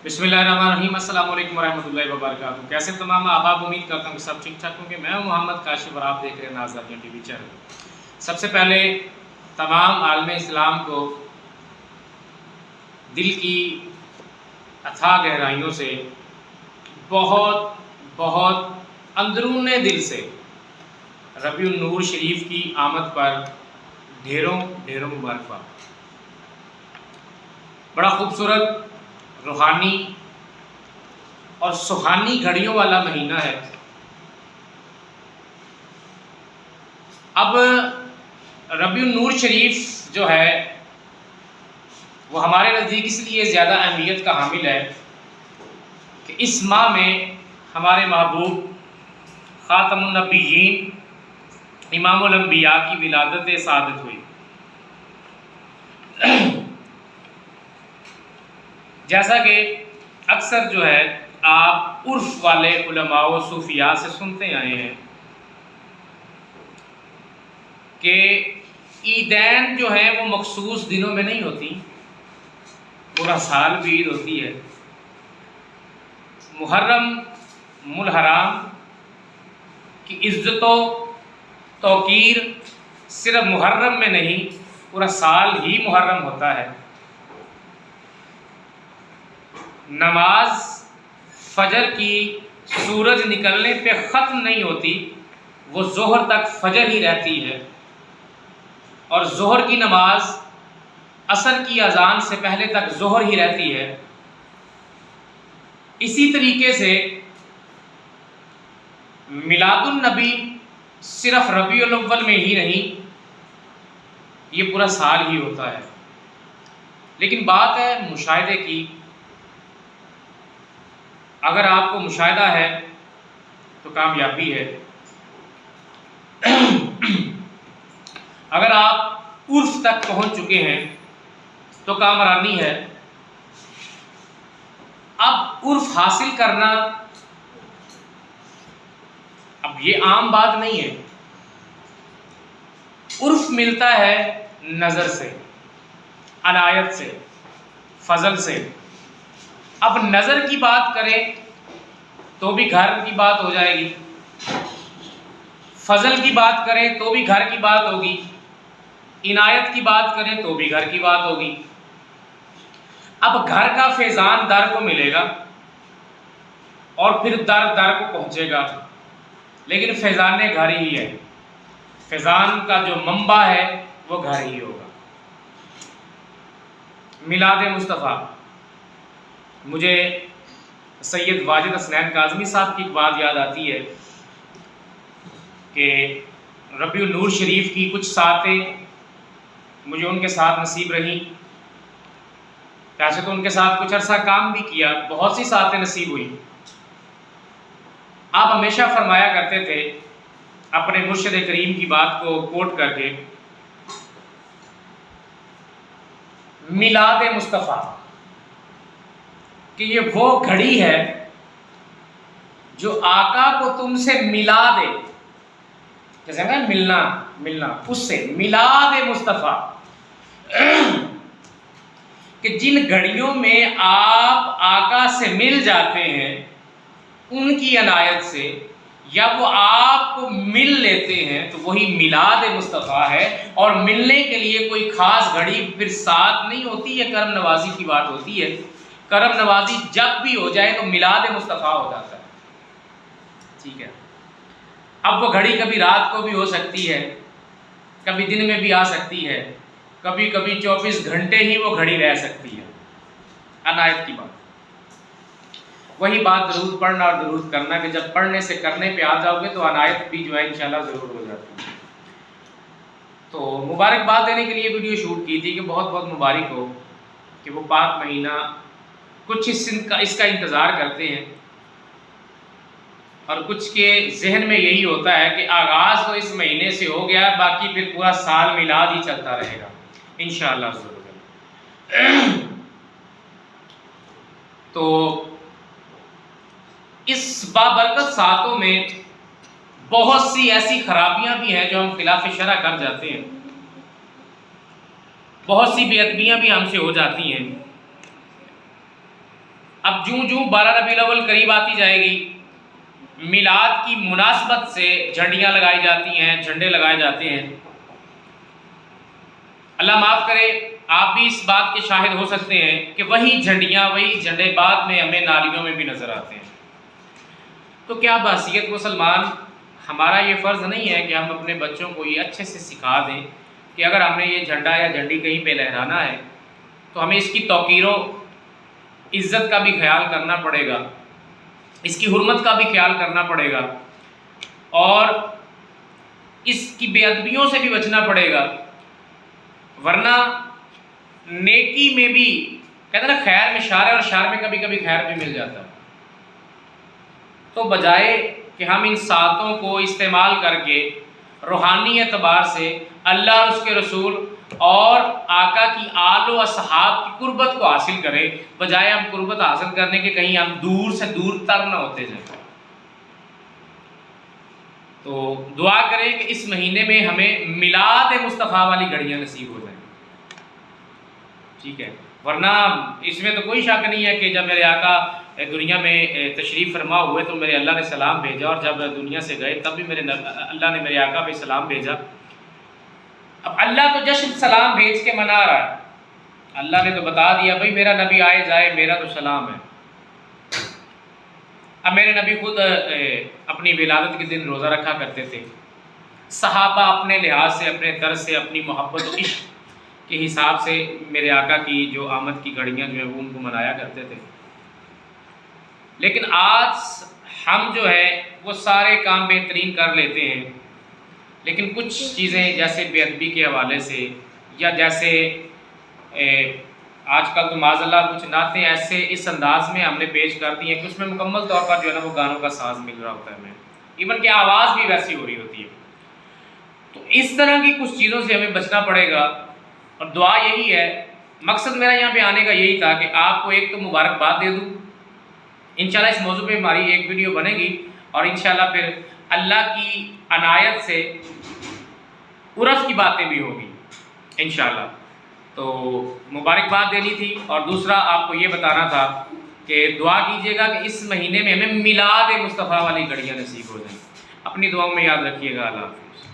بسم اللہ الرحمن الرحیم۔ السلام علیکم ورحمۃ اللہ وبرکاتہ۔ کیسے تمام احباب، امید کرتا ہوں کہ سب ٹھیک ٹھاک ہوں گے۔ میں ہوں محمد کاشف اور آپ دیکھ رہے ہیں ناظرین ٹی وی چینل۔ سب سے پہلے تمام عالم اسلام کو دل کی اتھاہ گہرائیوں سے بہت بہت اندرون دل سے ربیع النور شریف کی آمد پر ڈھیروں ڈھیروں مبارکباد۔ بڑا خوبصورت، روحانی اور سہانی گھڑیوں والا مہینہ ہے۔ اب ربیع النور شریف جو ہے وہ ہمارے نزدیک اس لیے زیادہ اہمیت کا حامل ہے کہ اس ماہ میں ہمارے محبوب خاتم النبیین امام الانبیاء کی ولادت سعادت ہوئی۔ جیسا کہ اکثر جو ہے آپ عرف والے علماء و صوفیاء سے سنتے آئے ہیں کہ عیدین جو ہیں وہ مخصوص دنوں میں نہیں ہوتی، پورا سال بھی عید ہوتی ہے۔ محرم الحرام کی عزت و توقیر صرف محرم میں نہیں، پورا سال ہی محرم ہوتا ہے۔ نماز فجر کی سورج نکلنے پہ ختم نہیں ہوتی، وہ ظہر تک فجر ہی رہتی ہے، اور ظہر کی نماز عصر کی اذان سے پہلے تک ظہر ہی رہتی ہے۔ اسی طریقے سے میلاد النبی صرف ربیع الاول میں ہی نہیں، یہ پورا سال ہی ہوتا ہے۔ لیکن بات ہے مشاہدے کی۔ اگر آپ کو مشاہدہ ہے تو کامیابی ہے، اگر آپ عرف تک پہنچ چکے ہیں تو کامرانی ہے۔ اب عرف حاصل کرنا اب یہ عام بات نہیں ہے۔ عرف ملتا ہے نظر سے، عنایت سے، فضل سے۔ اب نظر کی بات کریں تو بھی گھر کی بات ہو جائے گی، فضل کی بات کریں تو بھی گھر کی بات ہوگی، عنایت کی بات کریں تو بھی گھر کی بات ہوگی۔ اب گھر کا فیضان در کو ملے گا اور پھر در در کو پہنچے گا، لیکن فیضان گھر ہی ہے۔ فیضان کا جو منبع ہے وہ گھر ہی ہوگا۔ میلاد مصطفیٰ، مجھے سید واجد حسنین کاظمی صاحب کی ایک بات یاد آتی ہے کہ ربیع النور شریف کی کچھ ساعتیں مجھے ان کے ساتھ نصیب رہیں۔ ویسے تو ان کے ساتھ کچھ عرصہ کام بھی کیا، بہت سی ساعتیں نصیب ہوئی۔ آپ ہمیشہ فرمایا کرتے تھے اپنے مرشد کریم کی بات کو کوٹ کر کے، میلاد مصطفیٰ کہ یہ وہ گھڑی ہے جو آقا کو تم سے ملا دے، جیسے نا ملنا اس سے میلاد مصطفیٰ، کہ جن گھڑیوں میں آپ آقا سے مل جاتے ہیں ان کی عنایت سے، یا وہ آپ کو مل لیتے ہیں، تو وہی میلاد مصطفیٰ ہے۔ اور ملنے کے لیے کوئی خاص گھڑی پھر ساتھ نہیں ہوتی، یہ کرم نوازی کی بات ہوتی ہے۔ کرم نوازی جب بھی ہو جائے تو میلاد مصطفیٰ ہو جاتا ہے، ٹھیک ہے۔ اب وہ گھڑی کبھی رات کو بھی ہو سکتی ہے، کبھی دن میں بھی آ سکتی ہے، کبھی کبھی 24 گھنٹے ہی وہ گھڑی رہ سکتی ہے۔ عنایت کی بات، وہی بات درود پڑھنا اور درود کرنا، کہ جب پڑھنے سے کرنے پہ آ جاؤ گے تو عنایت بھی جو ہے انشاءاللہ ضرور ہو جاتی ہے۔ تو مبارکباد دینے کے لیے ویڈیو شوٹ کی تھی کہ بہت بہت مبارک ہو کہ وہ پاک مہینہ کچھ اس کا انتظار کرتے ہیں، اور کچھ کے ذہن میں یہی ہوتا ہے کہ آغاز تو اس مہینے سے ہو گیا، باقی پھر پورا سال میلاد ہی چلتا رہے گا انشاءاللہ ضرور۔ تو اس بابرکت ساعتوں میں بہت سی ایسی خرابیاں بھی ہیں جو ہم خلاف شرع کر جاتے ہیں، بہت سی بے ادبیاں بھی ہم سے ہو جاتی ہیں۔ اب جوں جوں 12 ربیع الاول قریب آتی جائے گی، میلاد کی مناسبت سے جھنڈیاں لگائی جاتی ہیں، جھنڈے لگائے جاتے ہیں۔ اللہ معاف کرے، آپ بھی اس بات کے شاہد ہو سکتے ہیں کہ وہی جھنڈیاں، وہی جھنڈے بعد میں ہمیں نالیوں میں بھی نظر آتے ہیں۔ تو کیا بحیثیت مسلمان ہمارا یہ فرض نہیں ہے کہ ہم اپنے بچوں کو یہ اچھے سے سکھا دیں کہ اگر ہم نے یہ جھنڈا یا جھنڈی کہیں پہ لہرانا ہے تو ہمیں اس کی توقیر و عزت کا بھی خیال کرنا پڑے گا، اس کی حرمت کا بھی خیال کرنا پڑے گا، اور اس کی بے ادبیوں سے بھی بچنا پڑے گا، ورنہ نیکی میں بھی کہتے ہیں نا خیر میں شر ہے اور شر میں کبھی کبھی خیر بھی مل جاتا ہے۔ تو بجائے کہ ہم ان ساتوں کو استعمال کر کے روحانی اعتبار سے اللہ اور اس کے رسول اور آقا کی آل و اصحاب کی قربت کو حاصل کریں، بجائے ہم قربت حاصل کرنے کے کہیں ہم دور سے دور تر نہ ہوتے جائیں۔ تو دعا کریں کہ اس مہینے میں ہمیں میلاد مصطفیٰ والی گھڑیاں نصیب ہو جائیں، ٹھیک ہے؟ ورنہ اس میں تو کوئی شک نہیں ہے کہ جب میرے آقا دنیا میں تشریف فرما ہوئے تو میرے اللہ نے سلام بھیجا، اور جب دنیا سے گئے تب بھی اللہ نے میرے آقا پہ سلام بھیجا۔ اب اللہ تو جشن سلام بھیج کے منا رہا ہے، اللہ نے تو بتا دیا بھائی میرا نبی آئے جائے میرا تو سلام ہے۔ اب میرے نبی خود اپنی ولادت کے دن روزہ رکھا کرتے تھے، صحابہ اپنے لحاظ سے، اپنے طرز سے، اپنی محبت و عشق کے حساب سے میرے آقا کی جو آمد کی گھڑیاں جو ہیں وہ ان کو منایا کرتے تھے۔ لیکن آج ہم جو ہے وہ سارے کام بہترین کر لیتے ہیں، لیکن کچھ چیزیں جیسے بے ادبی کے حوالے سے، یا جیسے آج کل تو معاذ اللہ کچھ نعتیں ایسے اس انداز میں ہم نے پیش کر دی ہیں کہ اس میں مکمل طور پر جو ہے نا وہ گانوں کا ساز مل رہا ہوتا ہے ہمیں، ایون کہ آواز بھی ویسی ہو رہی ہوتی ہے۔ تو اس طرح کی کچھ چیزوں سے ہمیں بچنا پڑے گا، اور دعا یہی ہے، مقصد میرا یہاں پہ آنے کا یہی تھا کہ آپ کو ایک تو مبارکباد دے دوں، انشاءاللہ اس موضوع پہ ہماری ایک ویڈیو بنے گی، اور انشاءاللہ پھر اللہ کی عنایت سے عرف کی باتیں بھی ہوگی انشاءاللہ۔ تو مبارکباد دینی تھی، اور دوسرا آپ کو یہ بتانا تھا کہ دعا کیجیے گا کہ اس مہینے میں ہمیں میلاد مصطفیٰ والی گھڑیاں نصیب ہو جائیں۔ اپنی دعاؤں میں یاد رکھیے گا۔ اللہ حافظ۔